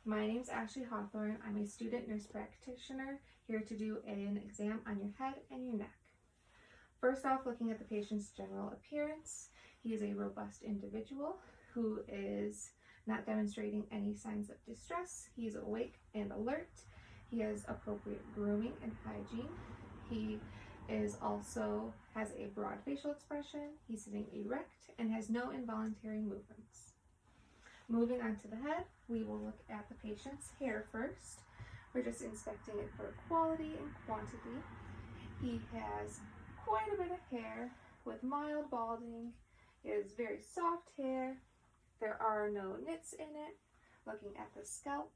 My name is Ashley Hawthorne. I'm a student nurse practitioner here to do an exam on your head and your neck. First off, looking at the patient's general appearance, he is a robust individual who is not demonstrating any signs of distress. He is awake and alert. He has appropriate grooming and hygiene. He is also has a broad facial expression. He's sitting erect and has no involuntary movements. Moving on to the head, we will look at the patient's hair first. We're just inspecting it for quality and quantity. He has quite a bit of hair with mild balding. It is very soft hair. There are no nits in it. Looking at the scalp,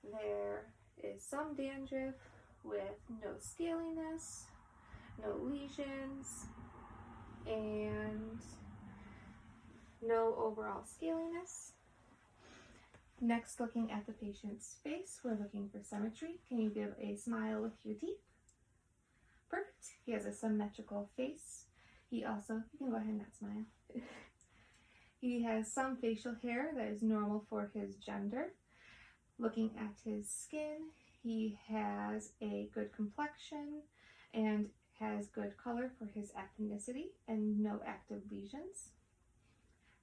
there is some dandruff with no scaliness, no lesions, and no overall scaliness. Next, looking at the patient's face, we're looking for symmetry. Can you give a smile with your teeth? Perfect. He has a symmetrical face. You can go ahead and not smile. He has some facial hair that is normal for his gender. Looking at his skin, he has a good complexion and has good color for his ethnicity and no active lesions.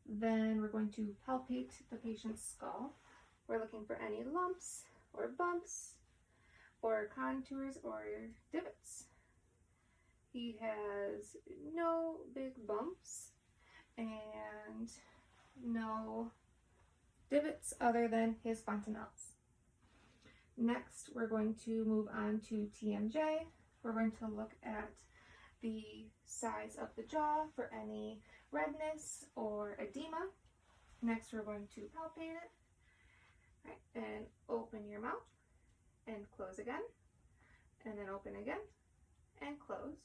Then we're going to palpate the patient's skull. We're looking for any lumps or bumps or contours or divots. He has no big bumps and no divots other than his fontanelles. Next, we're going to move on to TMJ. We're going to look at the size of the jaw for any redness or edema. Next, we're going to palpate it. Right, and open your mouth and close again, and then open again and close.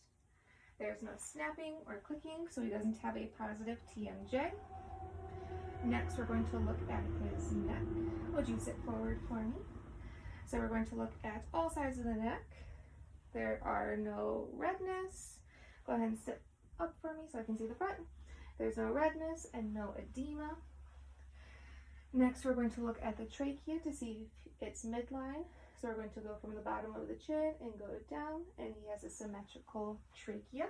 There's no snapping or clicking, so he doesn't have a positive TMJ. Next, we're going to look at his neck. Would you sit forward for me? So we're going to look at all sides of the neck. There are no redness. Go ahead and sit up for me so I can see the front. There's no redness and no edema. Next, we're going to look at the trachea to see if it's midline. So we're going to go from the bottom of the chin and go down, and he has a symmetrical trachea.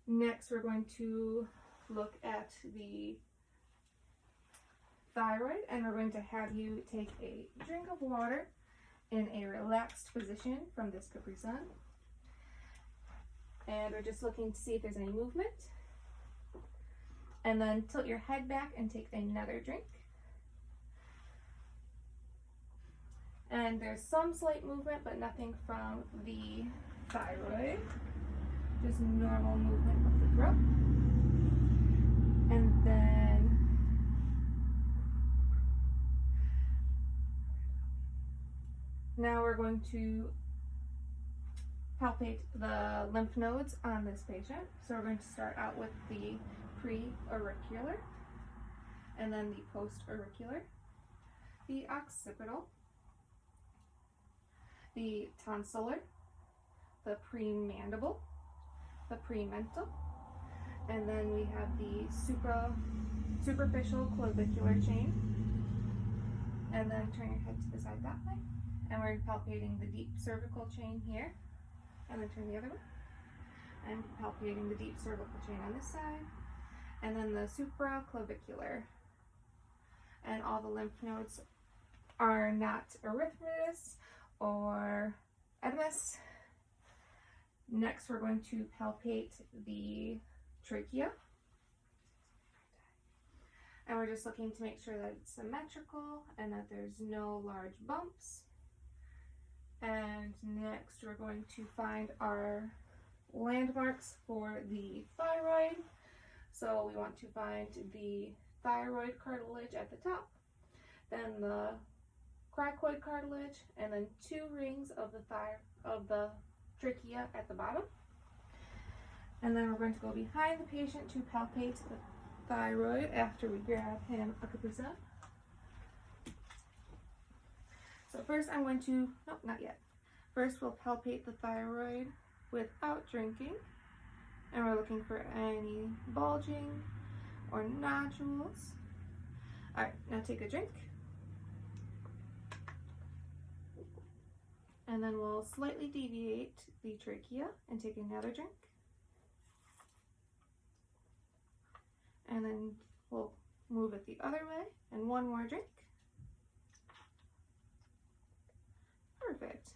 Next, we're going to look at the thyroid, and we're going to have you take a drink of water in a relaxed position from this Capri Sun. And we're just looking to see if there's any movement. And then tilt your head back and take another drink. And there's some slight movement, but nothing from the thyroid. Just normal movement of the throat. And then now we're going to palpate the lymph nodes on this patient. So we're going to start out with the pre-auricular, and then the post-auricular, the occipital, the tonsillar, the premandible, the premental, and then we have the superficial clavicular chain. And then turn your head to the side that way. And we're palpating the deep cervical chain here. And then turn the other way. And palpating the deep cervical chain on this side. And then the supraclavicular. And all the lymph nodes are not erythematous or edematous. Next, we're going to palpate the trachea. And we're just looking to make sure that it's symmetrical and that there's no large bumps. And next, we're going to find our landmarks for the thyroid. So we want to find the thyroid cartilage at the top, then the cricoid cartilage, and then 2 rings of the trachea at the bottom. And then we're going to go behind the patient to palpate the thyroid after we grab him a Capri Sun. So first I'm going to, nope, not yet. First we'll palpate the thyroid without drinking. And we're looking for any bulging or nodules. All right, now take a drink. And then we'll slightly deviate the trachea and take another drink. And then we'll move it the other way and one more drink. Perfect.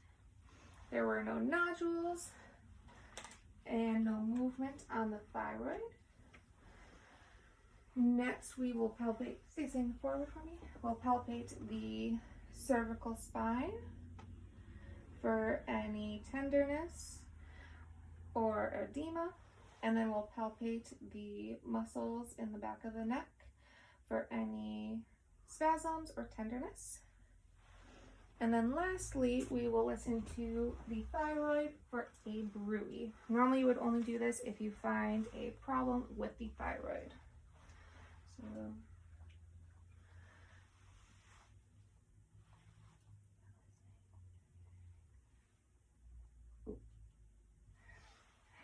There were no nodules and no movement on the thyroid. Next, we will palpate, facing forward for me, we'll palpate the cervical spine for any tenderness or edema, and then we'll palpate the muscles in the back of the neck for any spasms or tenderness. And then lastly, we will listen to the thyroid for a bruit. Normally you would only do this if you find a problem with the thyroid.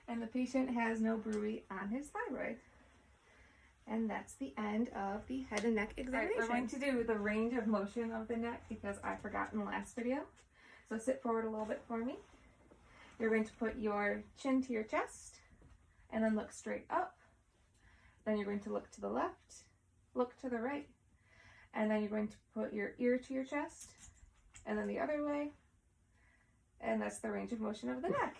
And the patient has no bruit on his thyroid. And that's the end of the head and neck examination. Right, we're going to do the range of motion of the neck because I forgot in the last video. So sit forward a little bit for me. You're going to put your chin to your chest and then look straight up. Then you're going to look to the left, look to the right, and then you're going to put your ear to your chest and then the other way. And that's the range of motion of the neck.